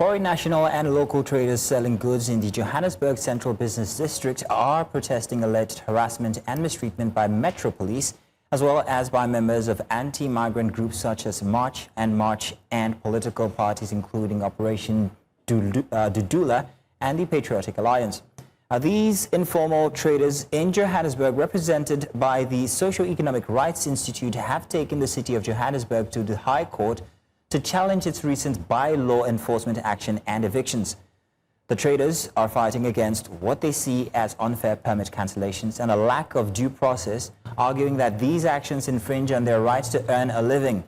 Foreign national and local traders selling goods in the Johannesburg Central Business District are protesting alleged harassment and mistreatment by Metro Police, as well as by members of anti-migrant groups such as March and political parties including Operation Dudula and the Patriotic Alliance. These informal traders in Johannesburg, represented by the Socio-Economic Rights Institute, have taken the city of Johannesburg to the High Court to challenge its recent by-law enforcement action and evictions. The traders are fighting against what they see as unfair permit cancellations and a lack of due process, arguing that these actions infringe on their rights to earn a living.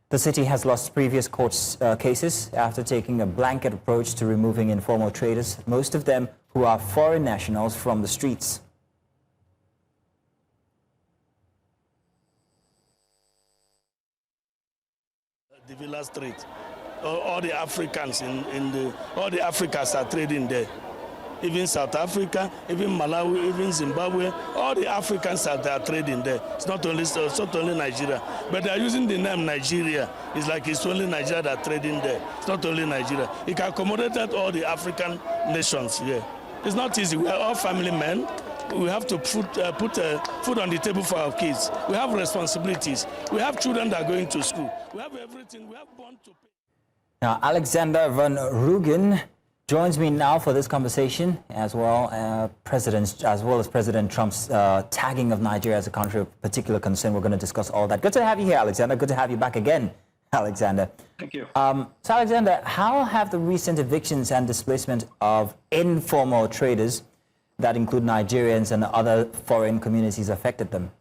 The city has lost previous court cases after taking a blanket approach to removing informal traders, most of them who are foreign nationals, from the streets. The Villa Street, all the Africans all the Africans are trading there. Even South Africa, even Malawi, even Zimbabwe, all the Africans are trading there. It's not only Nigeria, but they are using the name Nigeria. It's like it's only Nigeria that are trading there. It's not only Nigeria. It can accommodate all the African nations here. It's not easy. We are all family men. We have to put food on the table for our kids. We have responsibilities. We have children that are going to school. We have everything. We have bond to pay. Now, Alexander van Rooyen joins me now for this conversation, as well as President Trump's tagging of Nigeria as a country of particular concern. We're going to discuss all that. Good to have you here, Alexander. Good to have you back again, Alexander. Thank you. So, Alexander, how have the recent evictions and displacement of informal traders that include Nigerians and other foreign communities affected them?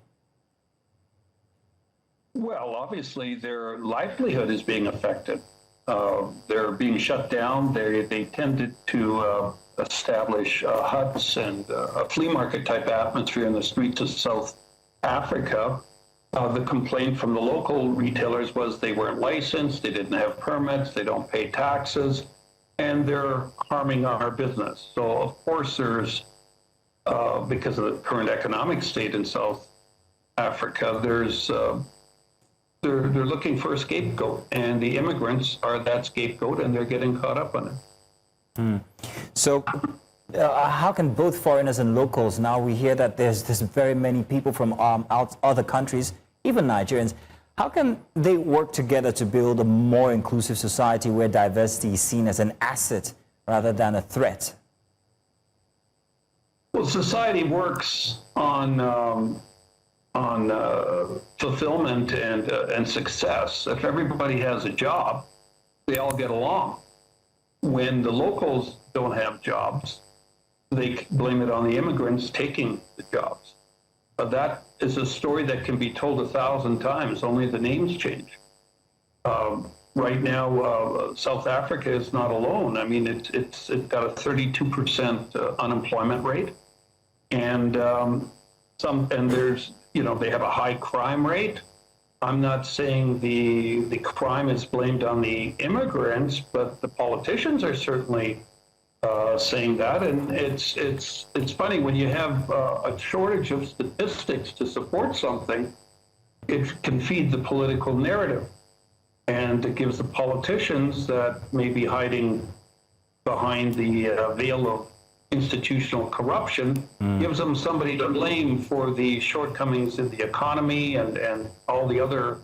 Well, obviously, their livelihood is being affected. They're being shut down. They tended to establish huts and a flea market type atmosphere in the streets of South Africa. The complaint from the local retailers was they weren't licensed, they didn't have permits, they don't pay taxes, and they're harming our business. So, of course, there's because of the current economic state in South Africa, they're looking for a scapegoat, and the immigrants are that scapegoat, and they're getting caught up on it. So how can both foreigners and locals, now we hear that there's very many people from other countries, even Nigerians, how can they work together to build a more inclusive society where diversity is seen as an asset rather than a threat? Well, society works on fulfillment and success. If everybody has a job, they all get along. When the locals don't have jobs, they blame it on the immigrants taking the jobs. That is a story that can be told 1,000 times, only the names change. Right now, South Africa is not alone. I mean, it's got a 32% unemployment rate, and there's, they have a high crime rate. I'm not saying the crime is blamed on the immigrants, but the politicians are certainly saying that. And it's funny, when you have a shortage of statistics to support something, it can feed the political narrative. And it gives the politicians that may be hiding behind the veil of institutional corruption, gives them somebody to blame for the shortcomings in the economy and all the other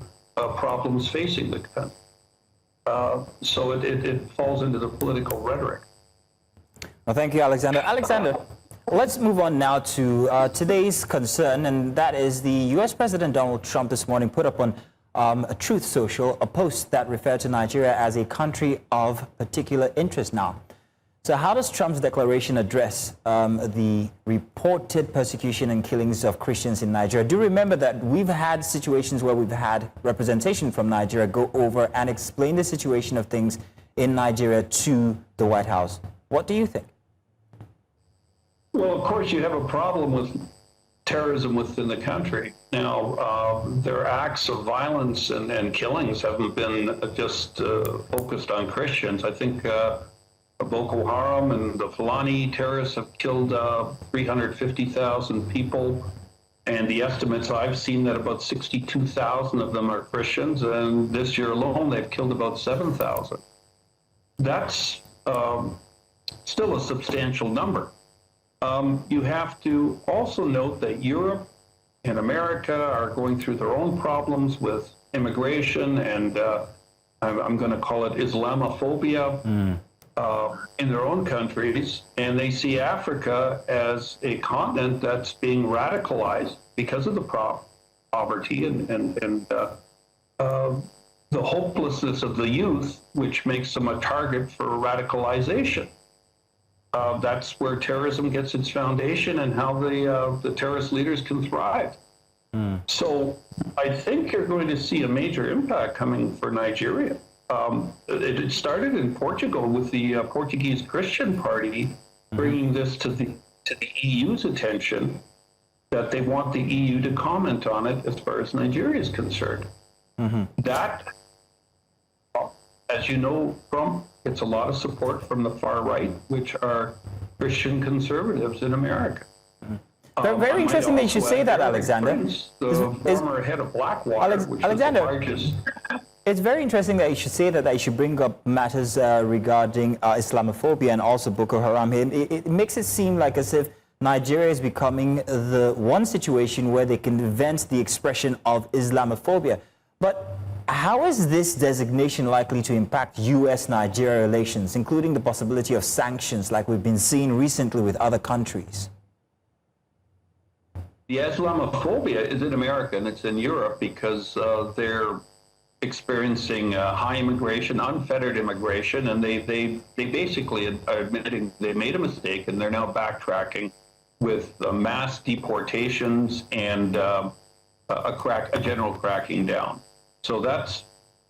problems facing the country. So it falls into the political rhetoric. Well, thank you, Alexander. Alexander, let's move on now to today's concern, and that is the U.S. President Donald Trump this morning put up on a Truth Social a post that referred to Nigeria as a country of particular interest now. So how does Trump's declaration address the reported persecution and killings of Christians in Nigeria? Do remember that we've had situations where we've had representation from Nigeria go over and explain the situation of things in Nigeria to the White House. What do you think? Well, of course, you have a problem with terrorism within the country. Now, their acts of violence and killings haven't been just focused on Christians. I think Boko Haram and the Fulani terrorists have killed 350,000 people, and the estimates I've seen that about 62,000 of them are Christians, and this year alone they've killed about 7,000. that's still a substantial number. You have to also note that Europe and America are going through their own problems with immigration and I'm going to call it Islamophobia in their own countries, and they see Africa as a continent that's being radicalized because of the poverty and the hopelessness of the youth, which makes them a target for radicalization. That's where terrorism gets its foundation and how the terrorist leaders can thrive. So I think you're going to see a major impact coming for Nigeria. It started in Portugal with the Portuguese Christian Party bringing this to the EU's attention, that they want the EU to comment on it as far as Nigeria is concerned. That, as you know, Trump gets a lot of support from the far right, which are Christian conservatives in America. Very interesting that you should say that, Alexander. Prince, the former head of Blackwater, which Alexander, is the largest. It's very interesting that you should say that you should bring up matters regarding Islamophobia and also Boko Haram. It makes it seem like as if Nigeria is becoming the one situation where they can vent the expression of Islamophobia. But how is this designation likely to impact U.S.-Nigeria relations, including the possibility of sanctions like we've been seeing recently with other countries? The Islamophobia is in America and it's in Europe because they're experiencing high immigration, unfettered immigration, and they basically are admitting they made a mistake and they're now backtracking with mass deportations and a general cracking down. So that's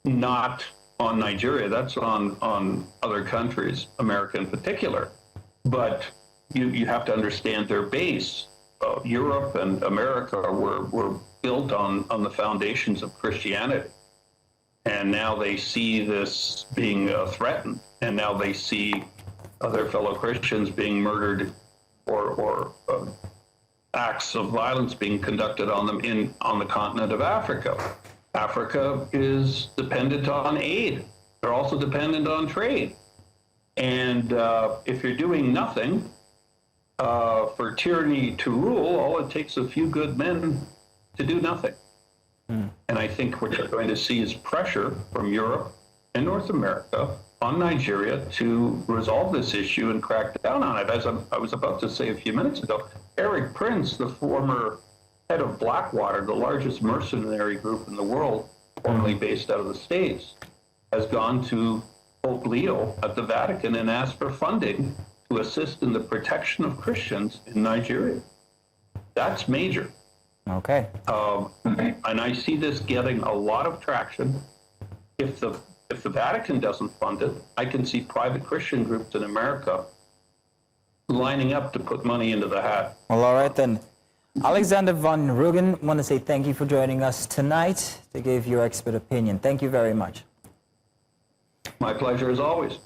not on Nigeria, that's on other countries, America in particular. But you have to understand their base. Europe and America were built on the foundations of Christianity. And now they see this being threatened. And now they see their fellow Christians being murdered or acts of violence being conducted on them on the continent of Africa. Africa is dependent on aid. They're also dependent on trade. And if you're doing nothing, for tyranny to rule, all it takes a few good men to do nothing. And I think what you're going to see is pressure from Europe and North America on Nigeria to resolve this issue and crack down on it. As I was about to say a few minutes ago, Eric Prince, the former head of Blackwater, the largest mercenary group in the world, formerly based out of the States, has gone to Pope Leo at the Vatican and asked for funding to assist in the protection of Christians in Nigeria. That's major. Okay. And I see this getting a lot of traction. If the Vatican doesn't fund it, I can see private Christian groups in America lining up to put money into the hat. Well, all right then. Alexander Van Rugen, I want to say thank you for joining us tonight to give your expert opinion. Thank you very much. My pleasure as always.